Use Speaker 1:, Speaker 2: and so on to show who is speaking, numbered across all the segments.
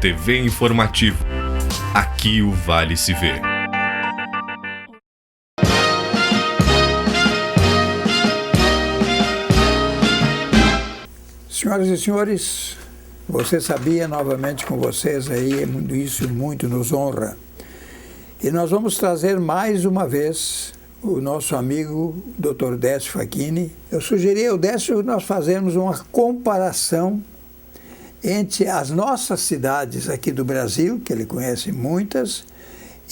Speaker 1: TV Informativo. Aqui o Vale se vê.
Speaker 2: Senhoras e senhores, você sabia, novamente com vocês aí, isso muito nos honra. E nós vamos trazer mais uma vez o nosso amigo Dr. Décio Facchini. Eu sugeri ao Décio nós fazermos uma comparação entre as nossas cidades aqui do Brasil, que ele conhece muitas,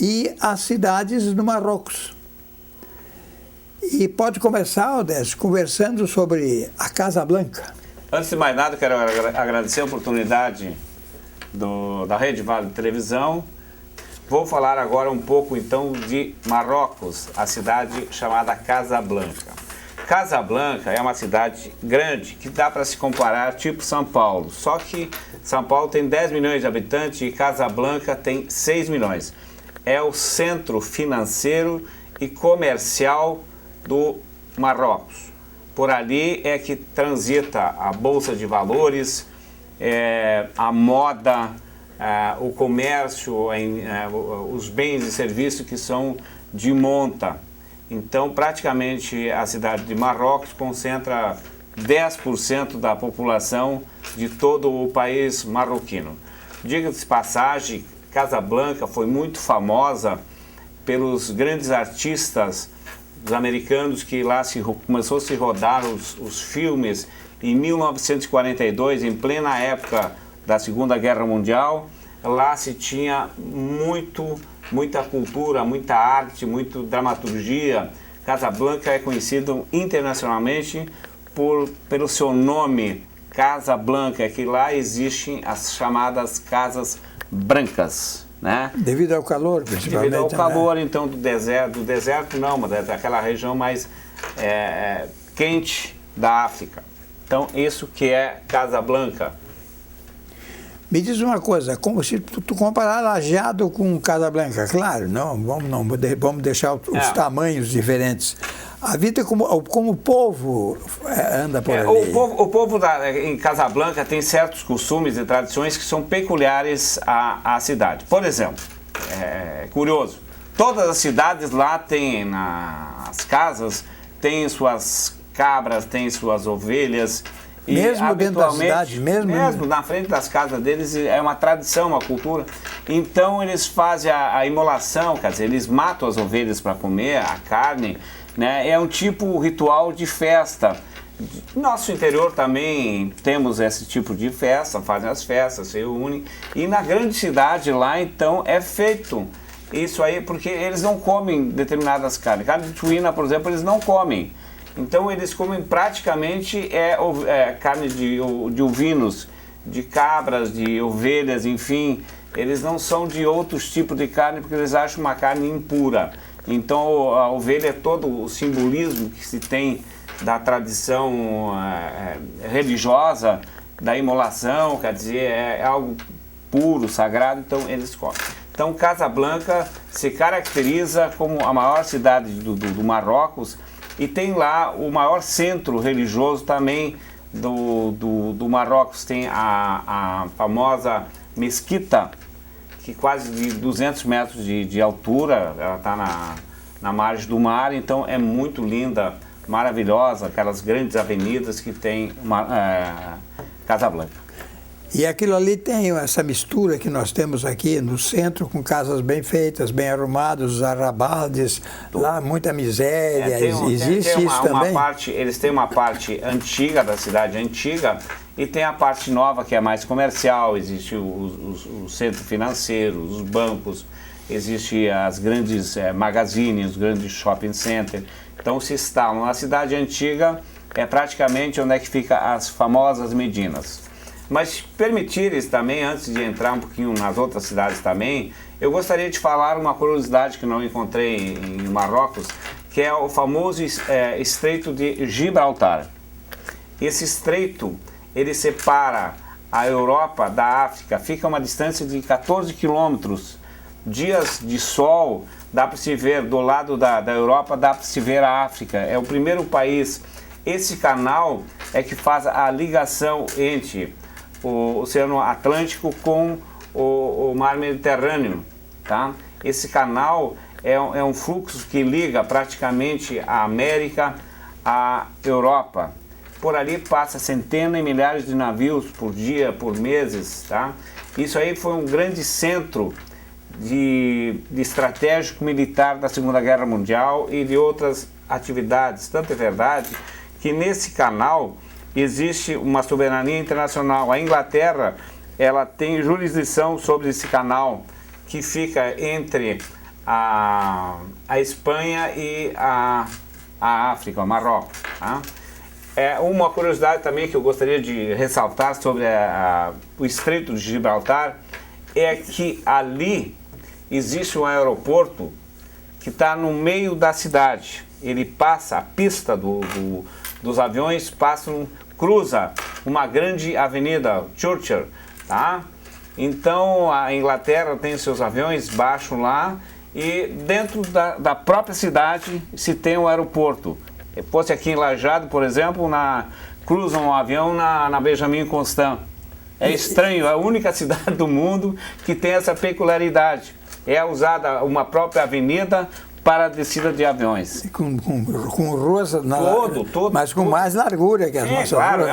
Speaker 2: e as cidades do Marrocos. E pode começar, Décio, conversando sobre a Casablanca.
Speaker 3: Antes de mais nada, quero agradecer a oportunidade da Rede Vale de Televisão. Vou falar agora um pouco, então, de Marrocos, a cidade chamada Casablanca. Casablanca é uma cidade grande que dá para se comparar tipo São Paulo, só que São Paulo tem 10 milhões de habitantes e Casablanca tem 6 milhões. É o centro financeiro e comercial do Marrocos. Por ali é que transita a Bolsa de Valores, a moda, o comércio, os bens e serviços que são de monta. Então, praticamente, a cidade de Marrocos concentra 10% da população de todo o país marroquino. Diga-se de passagem, Casablanca foi muito famosa pelos grandes artistas os americanos que lá começou a se rodar os filmes em 1942, em plena época da Segunda Guerra Mundial. Lá se tinha muita cultura, muita arte, muita dramaturgia. Casablanca é conhecido internacionalmente pelo seu nome, Casablanca, que lá existem as chamadas Casas Brancas. Né?
Speaker 2: Devido ao calor, principalmente.
Speaker 3: Devido ao calor, então, do deserto não, mas daquela região mais quente da África. Então, isso que é Casablanca.
Speaker 2: Me diz uma coisa, como se tu comparar Lajeado com Casablanca, claro, vamos deixar os tamanhos diferentes. A vida como o povo anda por ali.
Speaker 3: O povo em Casablanca tem certos costumes e tradições que são peculiares à cidade. Por exemplo, curioso, todas as cidades lá têm, nas casas, têm suas cabras, têm suas ovelhas.
Speaker 2: Mesmo dentro da cidade?
Speaker 3: Mesmo na frente das casas deles, é uma tradição, uma cultura. Então eles fazem a imolação, quer dizer, eles matam as ovelhas para comer a carne, né? É um tipo ritual de festa. No nosso interior também temos esse tipo de festa, fazem as festas, se reúnem. E na grande cidade lá, então, é feito isso aí, porque eles não comem determinadas carnes. Carne de suína, por exemplo, eles não comem. Então eles comem praticamente carne de ovinos, de cabras, de ovelhas, enfim. Eles não são de outros tipos de carne porque eles acham uma carne impura. Então a ovelha é todo o simbolismo que se tem da tradição religiosa, da imolação, quer dizer, é algo puro, sagrado, então eles comem. Então Casablanca se caracteriza como a maior cidade do Marrocos, e tem lá o maior centro religioso também do Marrocos. Tem a famosa mesquita, que quase de 200 metros de altura, ela está na margem do mar, então é muito linda, maravilhosa, aquelas grandes avenidas que tem Casablanca.
Speaker 2: E aquilo ali tem essa mistura que nós temos aqui no centro, com casas bem feitas, bem arrumadas, os arrabaldes, lá muita miséria, existe isso também?
Speaker 3: Eles têm uma parte antiga da cidade antiga e tem a parte nova que é mais comercial, existe o centro financeiro, os bancos, existe as grandes magazines, os grandes shopping centers. Então se instalam na cidade antiga, é praticamente onde é que fica as famosas Medinas. Mas permitires também, antes de entrar um pouquinho nas outras cidades também, eu gostaria de falar uma curiosidade que não encontrei em Marrocos, que é o famoso Estreito de Gibraltar. Esse estreito, ele separa a Europa da África, fica a uma distância de 14 quilômetros. Dias de sol, dá para se ver do lado da Europa, dá para se ver a África. É o primeiro país. Esse canal é que faz a ligação entre o Oceano Atlântico com o mar Mediterrâneo, tá? Esse canal é um fluxo que liga praticamente a América à Europa. Por ali passa centenas e milhares de navios por dia, por meses, tá? Isso aí foi um grande centro de estratégico militar da Segunda Guerra Mundial e de outras atividades. Tanto é verdade que nesse canal existe uma soberania internacional. A Inglaterra, ela tem jurisdição sobre esse canal que fica entre a Espanha e a África, o Marrocos. Tá? Uma curiosidade também que eu gostaria de ressaltar sobre o Estreito de Gibraltar é que ali existe um aeroporto que está no meio da cidade. Ele passa, a pista dos aviões cruza uma grande avenida, Churchill, tá? Então a Inglaterra tem seus aviões, baixam lá e dentro da própria cidade se tem um aeroporto. Se fosse aqui em Lajeado, por exemplo, cruzam um avião na Benjamin Constant. É estranho, é a única cidade do mundo que tem essa peculiaridade. É usada uma própria avenida para a descida de aviões.
Speaker 2: Com ruas, mas com mais largura que as nossas
Speaker 3: claro,
Speaker 2: ruas.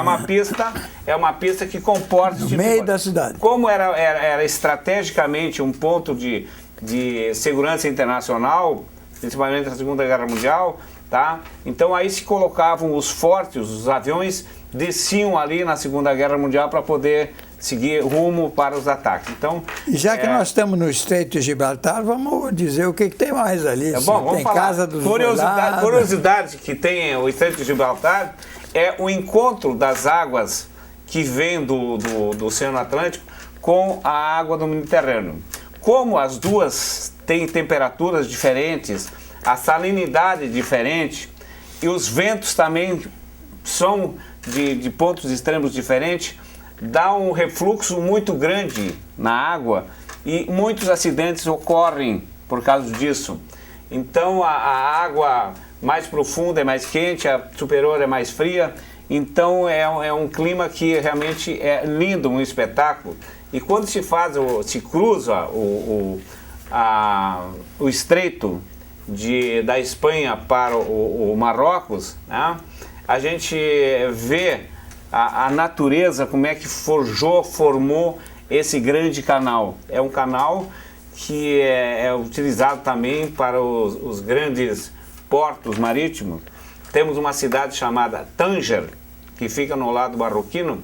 Speaker 3: É uma pista que comporta...
Speaker 2: No meio da cidade.
Speaker 3: Como era estrategicamente um ponto de segurança internacional, principalmente na Segunda Guerra Mundial, tá? Então aí se colocavam os fortes, os aviões desciam ali na Segunda Guerra Mundial para poder seguir rumo para os ataques. Então,
Speaker 2: e já que nós estamos no Estreito de Gibraltar, vamos dizer o que tem mais ali.
Speaker 3: Bom, vamos
Speaker 2: tem
Speaker 3: falar.
Speaker 2: Casa dos
Speaker 3: Curiosidade que tem o Estreito de Gibraltar é o encontro das águas que vêm do Oceano Atlântico com a água do Mediterrâneo. Como as duas têm temperaturas diferentes, a salinidade é diferente e os ventos também são de pontos extremos diferentes, dá um refluxo muito grande na água e muitos acidentes ocorrem por causa disso. Então a água mais profunda é mais quente, a superior é mais fria, então é um clima que realmente é lindo, um espetáculo. E quando se cruza o estreito da Espanha para o Marrocos, né? A gente vê a natureza, como é que formou esse grande canal. É um canal que é utilizado também para os grandes portos marítimos. Temos uma cidade chamada Tanger, que fica no lado marroquino,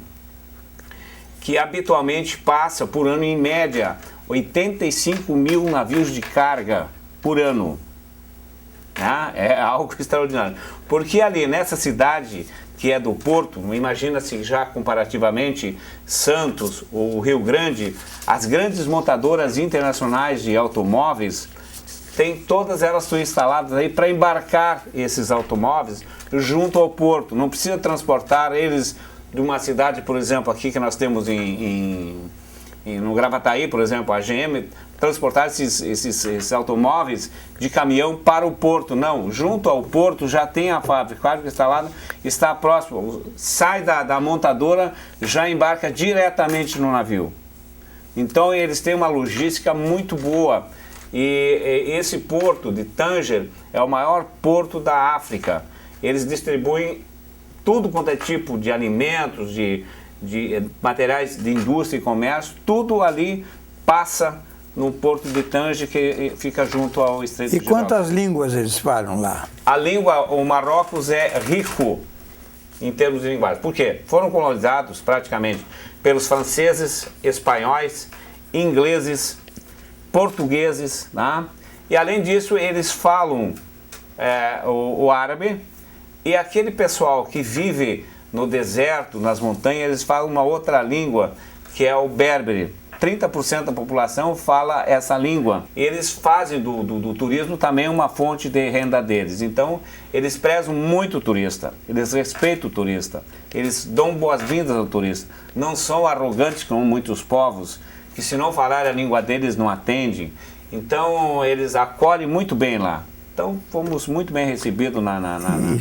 Speaker 3: que habitualmente passa por ano, em média, 85 mil navios de carga por ano. É algo extraordinário. Porque ali nessa cidade que é do Porto, imagina-se já comparativamente Santos, o Rio Grande, as grandes montadoras internacionais de automóveis, todas elas estão instaladas aí para embarcar esses automóveis junto ao porto. Não precisa transportar eles de uma cidade, por exemplo, aqui que nós temos no Gravataí, por exemplo, a GM, transportar esses automóveis de caminhão para o porto. Não, junto ao porto já tem a fábrica instalada, está próximo, sai da montadora, já embarca diretamente no navio. Então eles têm uma logística muito boa e esse porto de Tanger é o maior porto da África. Eles distribuem tudo quanto é tipo de alimentos, de materiais de indústria e comércio, tudo ali passa no porto de Tanger, que fica junto ao Estreito de Gibraltar.
Speaker 2: E quantas línguas eles falam lá?
Speaker 3: O Marrocos é rico em termos de linguagem. Por quê? Foram colonizados praticamente pelos franceses, espanhóis, ingleses, portugueses, né? E além disso eles falam o árabe, e aquele pessoal que vive no deserto, nas montanhas, eles falam uma outra língua, que é o berbere. 30% da população fala essa língua. Eles fazem do turismo também uma fonte de renda deles. Então, eles prezam muito o turista, eles respeitam o turista, eles dão boas-vindas ao turista. Não são arrogantes como muitos povos, que se não falarem a língua deles não atendem. Então, eles acolhem muito bem lá. Então, fomos muito bem recebidos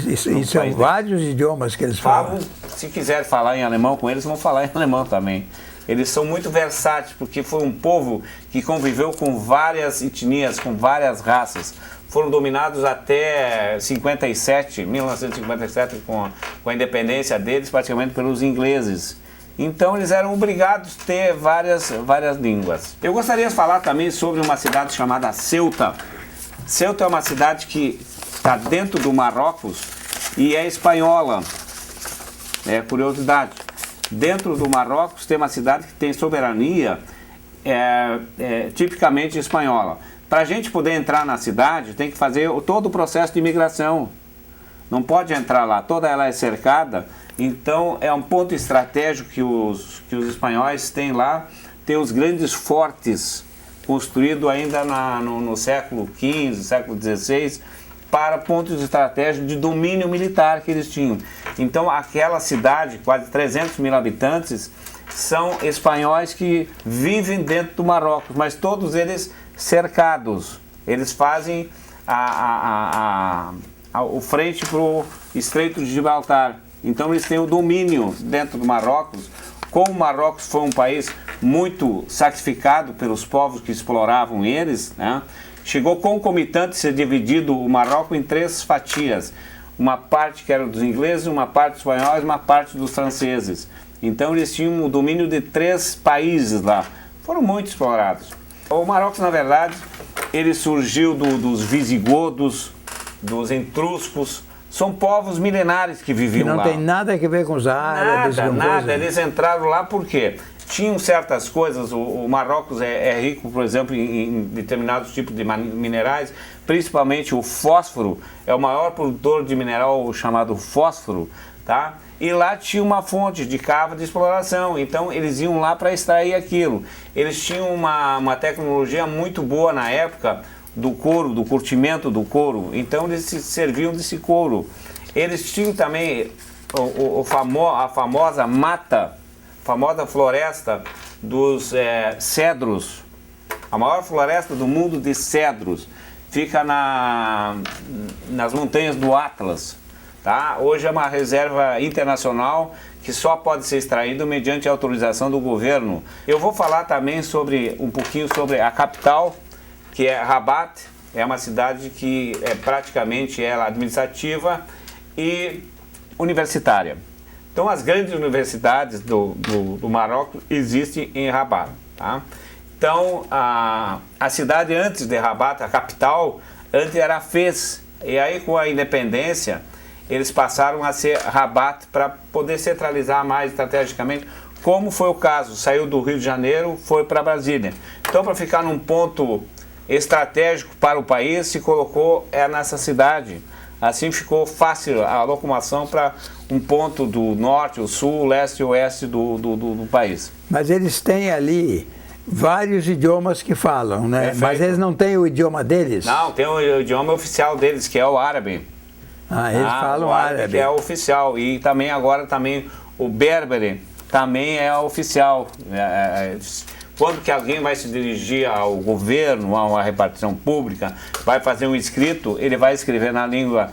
Speaker 2: E são vários idiomas que eles falam.
Speaker 3: Se quiser falar em alemão com eles, vão falar em alemão também. Eles são muito versáteis, porque foi um povo que conviveu com várias etnias, com várias raças. Foram dominados até 1957, com a independência deles, praticamente pelos ingleses. Então eles eram obrigados a ter várias línguas. Eu gostaria de falar também sobre uma cidade chamada Ceuta. Ceuta é uma cidade que está dentro do Marrocos e é espanhola. É curiosidade. Dentro do Marrocos tem uma cidade que tem soberania tipicamente espanhola. Para a gente poder entrar na cidade, tem que fazer todo o processo de imigração. Não pode entrar lá, toda ela é cercada. Então é um ponto estratégico que os espanhóis têm lá, tem os grandes fortes construídos ainda no século XV, século XVI, para pontos estratégicos de domínio militar que eles tinham. Então aquela cidade, quase 300 mil habitantes, são espanhóis que vivem dentro do Marrocos, mas todos eles cercados. Eles fazem o frente para o Estreito de Gibraltar. Então eles têm o domínio dentro do Marrocos. Como o Marrocos foi um país muito sacrificado pelos povos que exploravam eles, né? Chegou concomitante a ser dividido o Marrocos em 3 fatias. Uma parte que era dos ingleses, uma parte dos espanhóis, uma parte dos franceses. Então eles tinham o domínio de 3 países lá. Foram muito explorados. O Marrocos, na verdade, ele surgiu dos visigodos, dos etruscos. São povos milenares que viviam lá.
Speaker 2: Não tem nada a ver com os árabes.
Speaker 3: Nada. Eles entraram lá por quê? Tinham certas coisas, o Marrocos é rico, por exemplo, em determinados tipos de minerais, principalmente o fósforo, é o maior produtor de mineral chamado fósforo, tá? E lá tinha uma fonte de cava de exploração, então eles iam lá para extrair aquilo. Eles tinham uma tecnologia muito boa na época do couro, do curtimento do couro, então eles se serviam desse couro. Eles tinham também a famosa mata, famosa floresta dos cedros, a maior floresta do mundo de cedros, fica nas montanhas do Atlas, tá? Hoje é uma reserva internacional que só pode ser extraído mediante autorização do governo. Eu vou falar também um pouquinho sobre a capital, que é Rabat, é uma cidade que é praticamente administrativa e universitária. Então, as grandes universidades do Marrocos existem em Rabat. Tá? Então, a cidade antes de Rabat, a capital, antes era Fez. E aí, com a independência, eles passaram a ser Rabat para poder centralizar mais estrategicamente, como foi o caso. Saiu do Rio de Janeiro, foi para Brasília. Então, para ficar num ponto estratégico para o país, se colocou nessa cidade. Assim ficou fácil a locomoção para um ponto do norte, o sul, o leste e o oeste do país.
Speaker 2: Mas eles têm ali vários idiomas que falam, né?
Speaker 3: Perfeito.
Speaker 2: Mas eles não têm o idioma deles?
Speaker 3: Não, tem o idioma oficial deles, que é o árabe.
Speaker 2: Eles falam
Speaker 3: o
Speaker 2: árabe.
Speaker 3: Que é oficial. E também agora o berbere também é oficial. Quando que alguém vai se dirigir ao governo, a uma repartição pública, vai fazer um escrito, ele vai escrever na língua,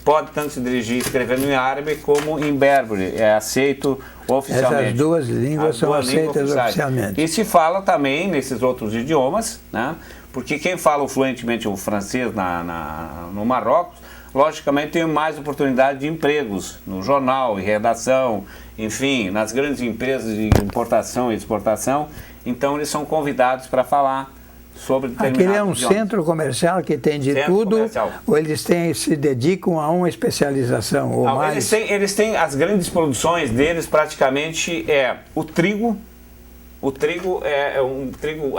Speaker 3: pode tanto se dirigir escrevendo em árabe como em berbere, é aceito oficialmente.
Speaker 2: Essas duas línguas são aceitas oficialmente.
Speaker 3: E se fala também nesses outros idiomas, né? Porque quem fala fluentemente o francês no Marrocos, logicamente tem mais oportunidade de empregos no jornal, em redação, enfim, nas grandes empresas de importação e exportação. Então eles são convidados para falar sobre determinados
Speaker 2: Aquele é um
Speaker 3: idiomas.
Speaker 2: centro comercial que tem de tudo,
Speaker 3: comercial.
Speaker 2: ou eles se dedicam a uma especialização ou
Speaker 3: Não,
Speaker 2: mais?
Speaker 3: eles têm as grandes produções deles praticamente o trigo. O trigo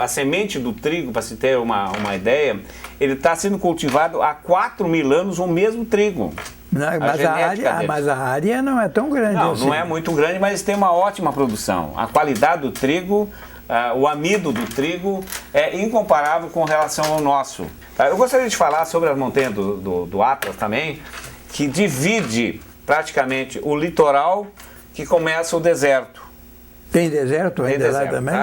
Speaker 3: a semente do trigo, para se ter uma ideia, ele está sendo cultivado há 4.000 anos o mesmo trigo.
Speaker 2: Não, mas a área não é tão grande assim.
Speaker 3: Não é muito grande, mas eles têm uma ótima produção. A qualidade do trigo, o amido do trigo é incomparável com relação ao nosso. Eu gostaria de falar sobre as montanhas do Atlas também, que divide praticamente o litoral que começa o deserto.
Speaker 2: Tem deserto ainda lá também?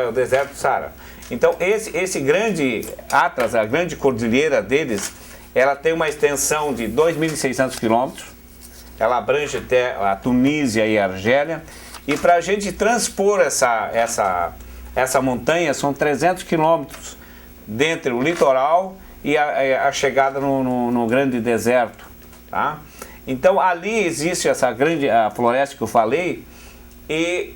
Speaker 3: O deserto do Saara. Então, esse grande Atlas, a grande cordilheira deles, ela tem uma extensão de 2.600 quilômetros, ela abrange até a Tunísia e a Argélia, E para a gente transpor essa montanha, são 300 quilômetros dentre o litoral e a chegada no grande deserto. Tá? Então ali existe essa grande a floresta que eu falei, e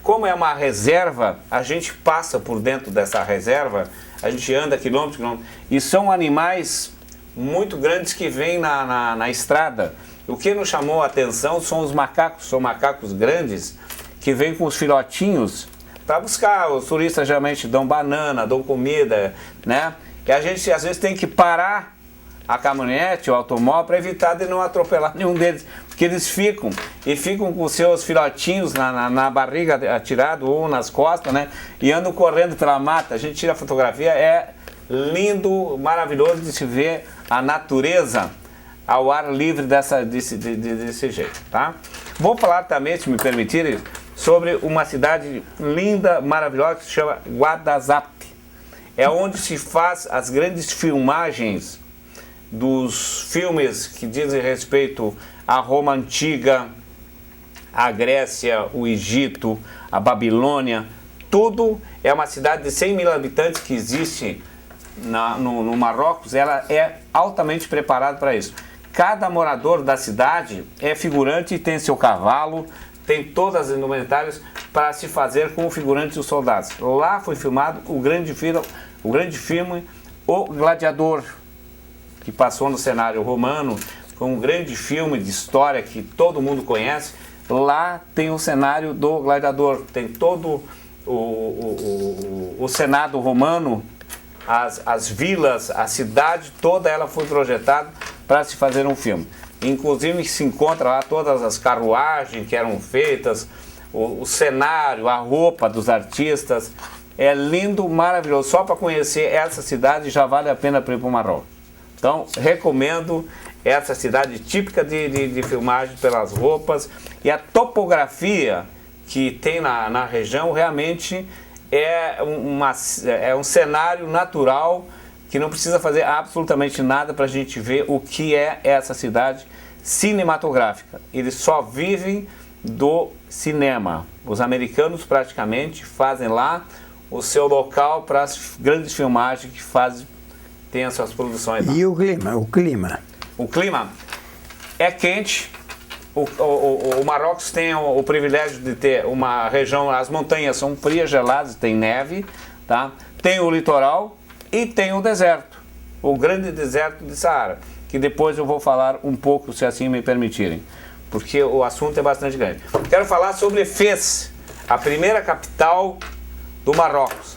Speaker 3: como é uma reserva, a gente passa por dentro dessa reserva, a gente anda quilômetros, e são animais muito grandes que vêm na estrada. O que nos chamou a atenção são os macacos, são macacos grandes que vêm com os filhotinhos para buscar. Os turistas geralmente dão banana, dão comida, né? E a gente às vezes tem que parar a caminhonete, o automóvel, para evitar de não atropelar nenhum deles, porque eles ficam com seus filhotinhos na barriga atirado ou nas costas, né? E andam correndo pela mata. A gente tira a fotografia, é lindo, maravilhoso de se ver a natureza ao ar livre desse jeito, tá? Vou falar também, se me permitirem, sobre uma cidade linda, maravilhosa, que se chama Guadassup. É onde se faz as grandes filmagens dos filmes que dizem respeito à Roma Antiga, à Grécia, o Egito, a Babilônia. Tudo é uma cidade de 100 mil habitantes que existe no Marrocos. Ela é altamente preparada para isso. Cada morador da cidade é figurante e tem seu cavalo, tem todas as indumentárias para se fazer como figurantes dos soldados. Lá foi filmado o grande filme O Gladiador, que passou no cenário romano, com um grande filme de história que todo mundo conhece. Lá tem o cenário do Gladiador, tem todo o Senado romano, as vilas, a cidade toda, ela foi projetada para se fazer um filme. Inclusive se encontra lá todas as carruagens que eram feitas, o cenário, a roupa dos artistas. É lindo, maravilhoso. Só para conhecer essa cidade já vale a pena para ir para o Marrocos. Então, recomendo essa cidade típica de filmagem pelas roupas, e a topografia que tem na região realmente é um cenário natural que não precisa fazer absolutamente nada para a gente ver o que é essa cidade cinematográfica. Eles só vivem do cinema. Os americanos praticamente fazem lá o seu local para as grandes filmagens que tem as suas produções lá.
Speaker 2: E o clima?
Speaker 3: O clima é quente. O Marrocos tem o privilégio de ter uma região, as montanhas são frias, geladas, tem neve, tá? Tem o litoral e tem o deserto, o grande deserto de Saara, que depois eu vou falar um pouco, se assim me permitirem, porque o assunto é bastante grande. Quero falar sobre Fez, a primeira capital do Marrocos.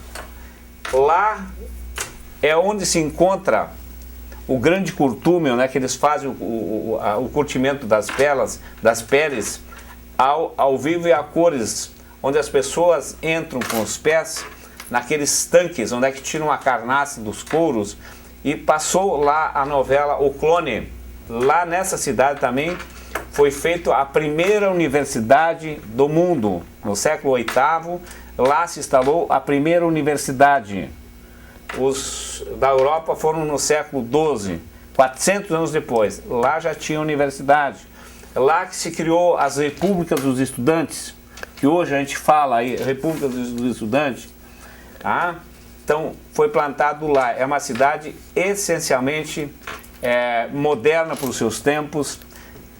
Speaker 3: Lá é onde se encontra o grande curtúmeo, né, que eles fazem o curtimento das peles ao vivo e a cores, onde as pessoas entram com os pés naqueles tanques, onde é que tiram a carnaça dos couros. E passou lá a novela O Clone. Lá nessa cidade também foi feita a primeira universidade do mundo. No século VIII, lá se instalou a primeira universidade. Os da Europa foram no século XII, 400 anos depois. Lá já tinha universidade. Lá que se criou as repúblicas dos estudantes, que hoje a gente fala aí, república dos estudantes. Tá? Então foi plantado lá. É uma cidade essencialmente moderna para os seus tempos.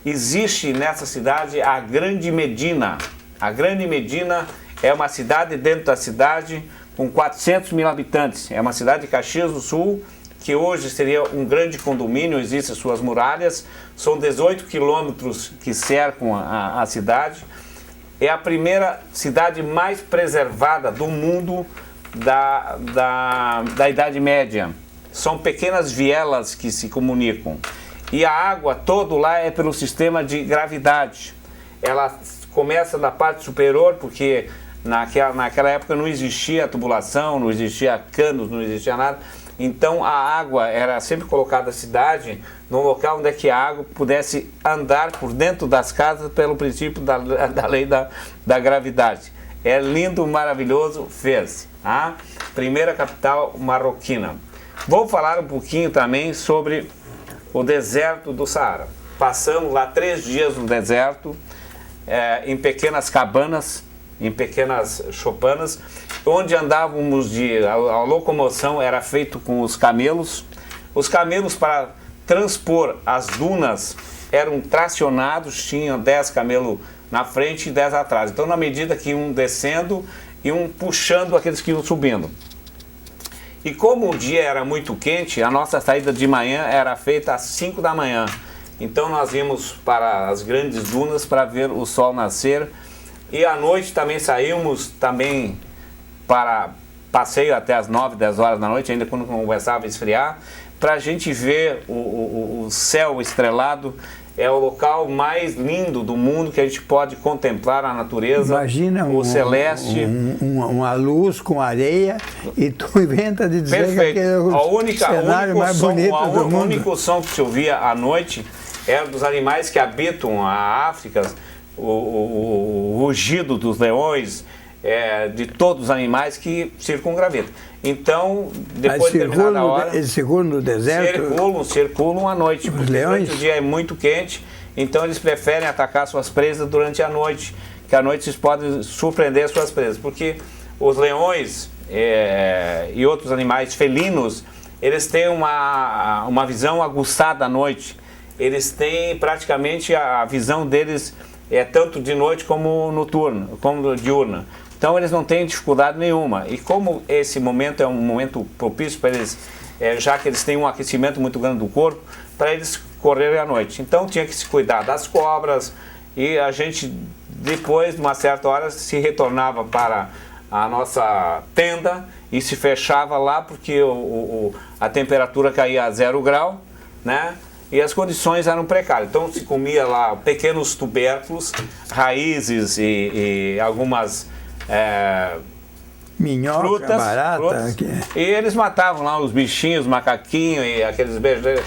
Speaker 3: Existe nessa cidade a Grande Medina. A Grande Medina é uma cidade dentro da cidade, com 400 mil habitantes. É uma cidade de Caxias do Sul, que hoje seria um grande condomínio, existem suas muralhas, são 18 quilômetros que cercam a cidade. É a primeira cidade mais preservada do mundo da Idade Média. São pequenas vielas que se comunicam. E a água toda lá é pelo sistema de gravidade. Ela começa da parte superior, porque naquela época não existia tubulação, não existia canos, não existia nada. Então a água era sempre colocada na cidade, num local onde é que a água pudesse andar por dentro das casas pelo princípio da lei da gravidade. É lindo, maravilhoso, Fez. Tá? Primeira capital marroquina. Vou falar um pouquinho também sobre o deserto do Saara. Passamos lá 3 dias no deserto. em pequenas cabanas, em pequenas choupanas, onde andávamos a locomoção era feito com os camelos. Os camelos, para transpor as dunas, eram tracionados, tinham 10 camelos na frente e 10 atrás. Então, na medida que iam descendo, iam puxando aqueles que iam subindo. E como o dia era muito quente, a nossa saída de manhã era feita às 5 da manhã. Então nós íamos para as grandes dunas para ver o sol nascer. E à noite também saímos também para passeio até as 9, 10 horas da noite, ainda quando começava a esfriar, para a gente ver o céu estrelado. É o local mais lindo do mundo que a gente pode contemplar a natureza.
Speaker 2: Imagina
Speaker 3: o celeste.
Speaker 2: Uma luz com areia e tu inventa de dizer
Speaker 3: Perfeito.
Speaker 2: que aquele é o cenário mais bonito do mundo.
Speaker 3: O único som que se ouvia à noite era dos animais que habitam a África, o rugido dos leões, de todos os animais que circungravitam. Então, depois de determinada hora...
Speaker 2: Eles circulam no deserto?
Speaker 3: Circulam à noite, porque durante o dia é muito quente, então eles preferem atacar suas presas durante a noite, que à noite eles podem surpreender suas presas, porque os leões e outros animais felinos, eles têm uma visão aguçada à noite. Eles têm praticamente a visão deles tanto de noite como noturna, como diurna. Então eles não têm dificuldade nenhuma. E como esse momento é um momento propício para eles, já que eles têm um aquecimento muito grande do corpo, para eles correrem à noite. Então tinha que se cuidar das cobras e a gente, depois de uma certa hora, se retornava para a nossa tenda e se fechava lá porque a temperatura caía a 0 grau, né? E as condições eram precárias. Então se comia lá pequenos tubérculos, raízes e algumas
Speaker 2: minhoca,
Speaker 3: frutas,
Speaker 2: barata.
Speaker 3: E eles matavam lá os bichinhos, macaquinhos e aqueles beijos.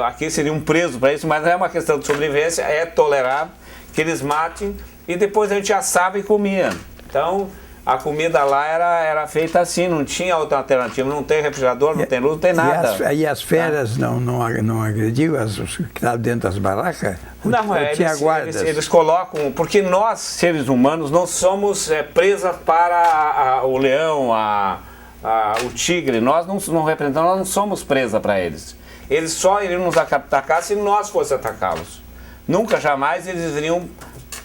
Speaker 3: Aqui seria um preso para isso, mas é uma questão de sobrevivência, é tolerável que eles matem e depois a gente assava e comia. Então a comida lá era feita assim, não tinha outra alternativa, não tem refrigerador, não tem luz, não tem nada.
Speaker 2: E as feras não agrediam os que estavam dentro das barracas?
Speaker 3: Não,
Speaker 2: tinha guardas?
Speaker 3: Eles colocam, porque nós, seres humanos, não somos presa para o leão, o tigre, nós não representamos, nós não somos presa para eles. Eles só iriam nos atacar se nós fossemos atacá-los. Nunca, jamais eles iriam...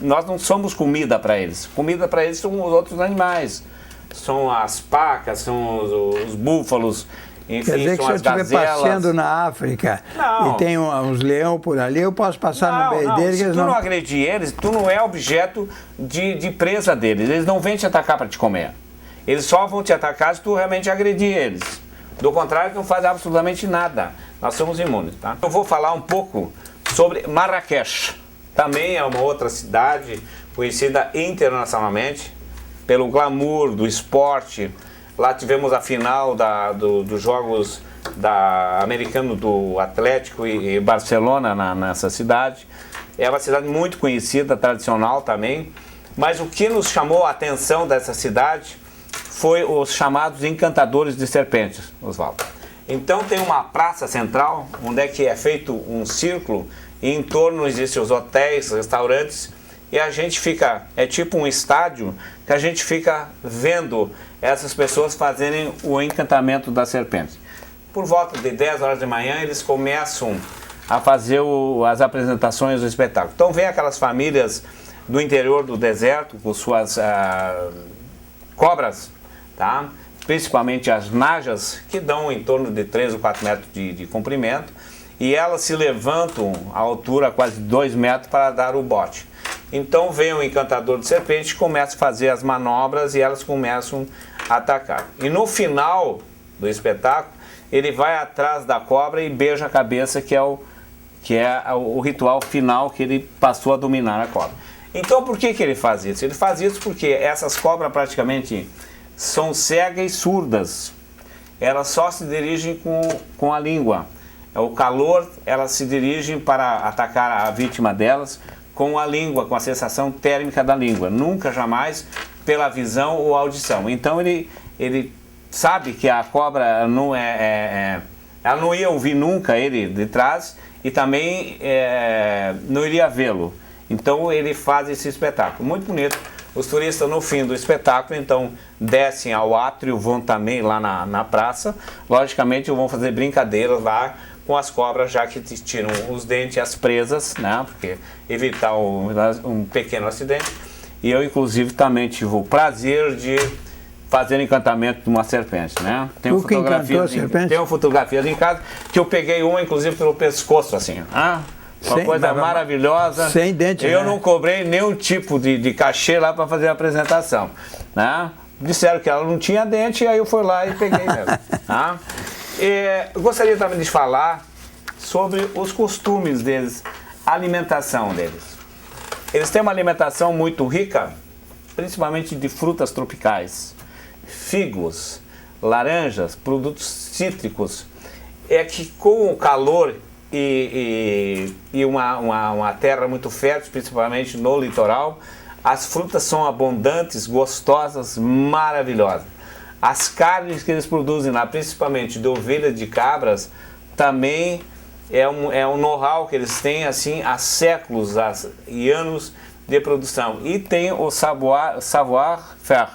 Speaker 3: Nós não somos comida para eles. Comida para eles são os outros animais. São as pacas, são os búfalos, enfim,
Speaker 2: quer dizer que se eu estiver passeando na África e tem uns leões por ali, eu posso passar no meio deles?
Speaker 3: Se tu não agredir eles, tu não é objeto de presa deles. Eles não vêm te atacar para te comer. Eles só vão te atacar se tu realmente agredir eles. Do contrário, não faz absolutamente nada. Nós somos imunes, tá? Eu vou falar um pouco sobre Marrakech. Também é uma outra cidade conhecida internacionalmente pelo glamour do esporte. Lá tivemos a final dos jogos americano do Atlético e Barcelona nessa cidade. É uma cidade muito conhecida, tradicional também. Mas o que nos chamou a atenção dessa cidade foi os chamados encantadores de serpentes, Oswaldo. Então tem uma praça central, onde é que é feito um círculo, e em torno existem os hotéis, restaurantes, e a gente fica, é tipo um estádio, que a gente fica vendo essas pessoas fazerem o encantamento das serpentes. Por volta de 10 horas de manhã, eles começam a fazer as apresentações do espetáculo. Então vem aquelas famílias do interior do deserto, com suas cobras, tá? Principalmente as najas, que dão em torno de 3 ou 4 metros de comprimento, e elas se levantam à altura quase 2 metros para dar o bote. Então vem o encantador de serpente, começa a fazer as manobras e elas começam a atacar. E no final do espetáculo, ele vai atrás da cobra e beija a cabeça, que é o ritual final que ele passou a dominar a cobra. Então por que ele faz isso? Ele faz isso porque essas cobras praticamente são cegas e surdas. Elas só se dirigem com a língua. O calor, elas se dirigem para atacar a vítima delas com a língua, com a sensação térmica da língua. Nunca, jamais, pela visão ou audição. Então ele sabe que a cobra não ela não ia ouvir nunca ele de trás e também não iria vê-lo. Então ele faz esse espetáculo, muito bonito. Os turistas no fim do espetáculo, então, descem ao átrio, vão também lá na praça, logicamente vão fazer brincadeiras lá com as cobras, já que tiram os dentes e as presas, né, porque evitar um pequeno acidente. E eu, inclusive, também tive o prazer de fazer encantamento de uma serpente, né?
Speaker 2: Tenho fotografias
Speaker 3: em casa, que eu peguei uma, inclusive, pelo pescoço, assim, uma coisa maravilhosa.
Speaker 2: Sem dente,
Speaker 3: eu não cobrei nenhum tipo de cachê lá para fazer a apresentação, né? Disseram que ela não tinha dente, aí eu fui lá e peguei mesmo. Tá? Eu gostaria também de falar sobre os costumes deles, a alimentação deles. Eles têm uma alimentação muito rica, principalmente de frutas tropicais, figos, laranjas, produtos cítricos. É que com o calor e uma terra muito fértil, principalmente no litoral, as frutas são abundantes, gostosas, maravilhosas. As carnes que eles produzem lá, principalmente de ovelhas, de cabras, também é um know-how que eles têm assim há séculos e anos de produção. E tem o savoir-faire.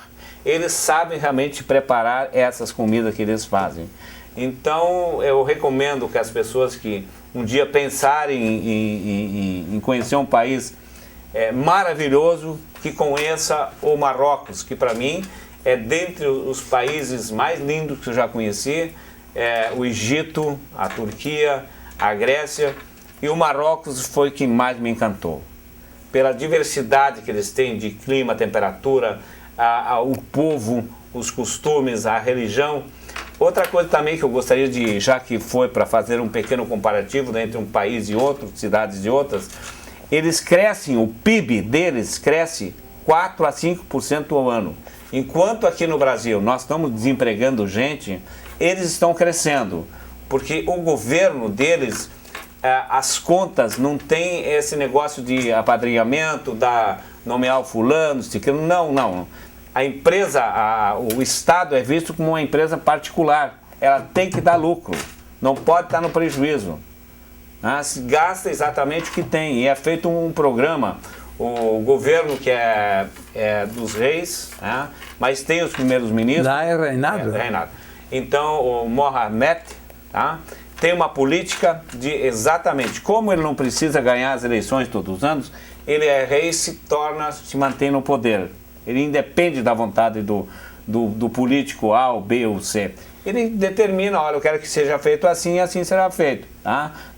Speaker 3: Eles sabem realmente preparar essas comidas que eles fazem. Então eu recomendo que as pessoas que um dia pensarem em conhecer um país maravilhoso, que conheça o Marrocos, que para mim é dentre os países mais lindos que eu já conheci, o Egito, a Turquia, a Grécia, e o Marrocos foi que mais me encantou. Pela diversidade que eles têm de clima, temperatura, o povo, os costumes, a religião. Outra coisa também que eu gostaria de, já que foi para fazer um pequeno comparativo entre um país e outro, cidades e outras, eles crescem, o PIB deles cresce 4 a 5% ao ano. Enquanto aqui no Brasil nós estamos desempregando gente, eles estão crescendo, porque o governo deles, as contas, não tem esse negócio de apadrinhamento, nomear o fulano, não. A empresa, o Estado é visto como uma empresa particular, ela tem que dar lucro, não pode estar no prejuízo. Se gasta exatamente o que tem, e é feito um programa, o governo que é dos reis, mas tem os primeiros ministros.
Speaker 2: Lá é reinado.
Speaker 3: Reinado. Então o Mohamed tem uma política de exatamente como ele não precisa ganhar as eleições todos os anos, ele é rei e se mantém no poder. Ele independe da vontade do político A, ou B ou C. Ele determina, olha, eu quero que seja feito assim e assim será feito.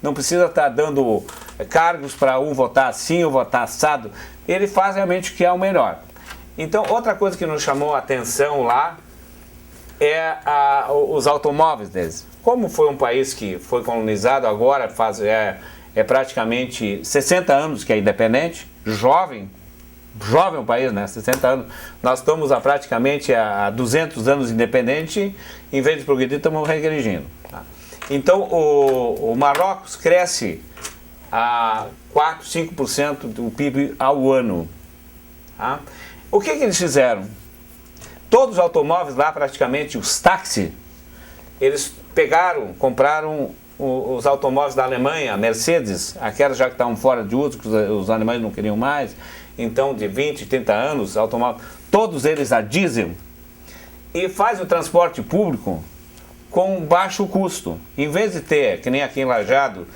Speaker 3: Não precisa estar dando cargos para um votar assim ou votar assado. Ele faz realmente o que é o melhor. Então, outra coisa que nos chamou a atenção lá é os automóveis deles. Como foi um país que foi colonizado agora, praticamente 60 anos que é independente, jovem o país, né? 60 anos. Nós estamos praticamente há 200 anos independente, em vez de progredir, estamos regredindo. Então, o Marrocos cresce a 4, 5% do PIB ao ano. O que eles fizeram? Todos os automóveis lá, praticamente, os táxis, eles compraram os automóveis da Alemanha, Mercedes, aquelas já que estavam fora de uso, que os alemães não queriam mais, então de 20, 30 anos, automóveis, todos eles a diesel, e faz o transporte público com baixo custo. Em vez de ter, que nem aqui em Lajeado,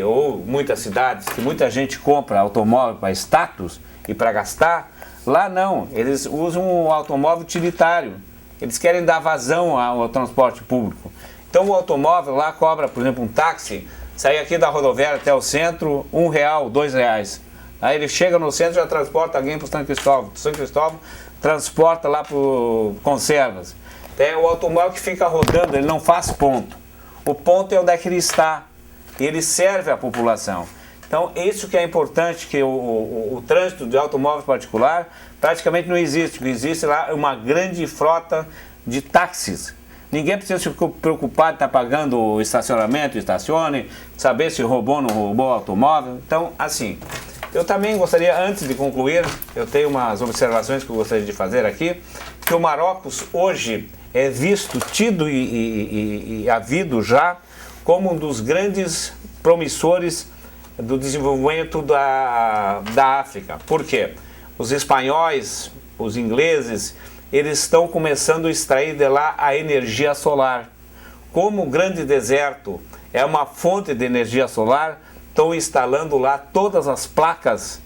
Speaker 3: ou muitas cidades, que muita gente compra automóvel para status e para gastar, lá não, eles usam um automóvel utilitário, eles querem dar vazão ao transporte público. Então o automóvel lá cobra, por exemplo, um táxi, sair aqui da rodoviária até o centro, R$1, R$2. Aí ele chega no centro e já transporta alguém para o São Cristóvão. São Cristóvão transporta lá para Conservas. É o automóvel que fica rodando, ele não faz ponto. O ponto é onde é que ele está. E ele serve à população. Então, isso que é importante, que o trânsito de automóvel particular praticamente não existe. O que existe lá é uma grande frota de táxis. Ninguém precisa se preocupar de estar pagando o estacionamento, estacione, saber se roubou ou não roubou o automóvel. Então, assim, eu também gostaria, antes de concluir, eu tenho umas observações que eu gostaria de fazer aqui, que o Marrocos hoje é visto, tido e havido já como um dos grandes promissores do desenvolvimento da África. Por quê? Os espanhóis, os ingleses, eles estão começando a extrair de lá a energia solar. Como o grande deserto é uma fonte de energia solar, estão instalando lá todas as placas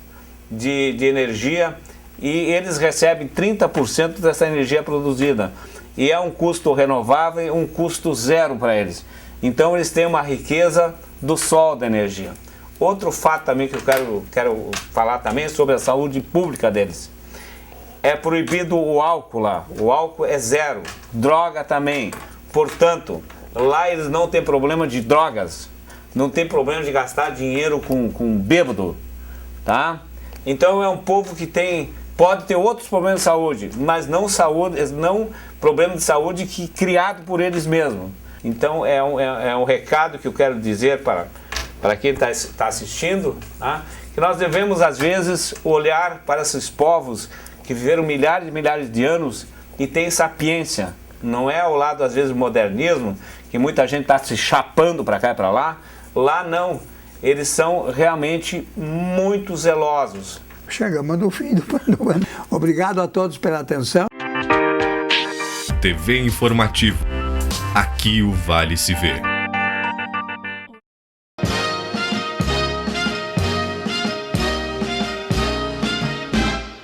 Speaker 3: de energia e eles recebem 30% dessa energia produzida. E é um custo renovável, um custo zero para eles. Então eles têm uma riqueza do sol da energia. Outro fato também que eu quero falar também sobre a saúde pública deles. É proibido o álcool lá. O álcool é zero. Droga também. Portanto, lá eles não têm problema de drogas. Não tem problema de gastar dinheiro com bêbado. Tá? Então é um povo que pode ter outros problemas de saúde, mas não problema de saúde criado por eles mesmos. Então é um recado que eu quero dizer para quem está assistindo, tá? Que nós devemos às vezes olhar para esses povos que viveram milhares e milhares de anos e têm sapiência. Não é ao lado às vezes do modernismo, que muita gente está se chapando para cá e para lá. Lá não. Eles são realmente muito zelosos.
Speaker 2: Chegamos no fim do programa. Obrigado a todos pela atenção.
Speaker 1: TV Informativo. Aqui o Vale se vê.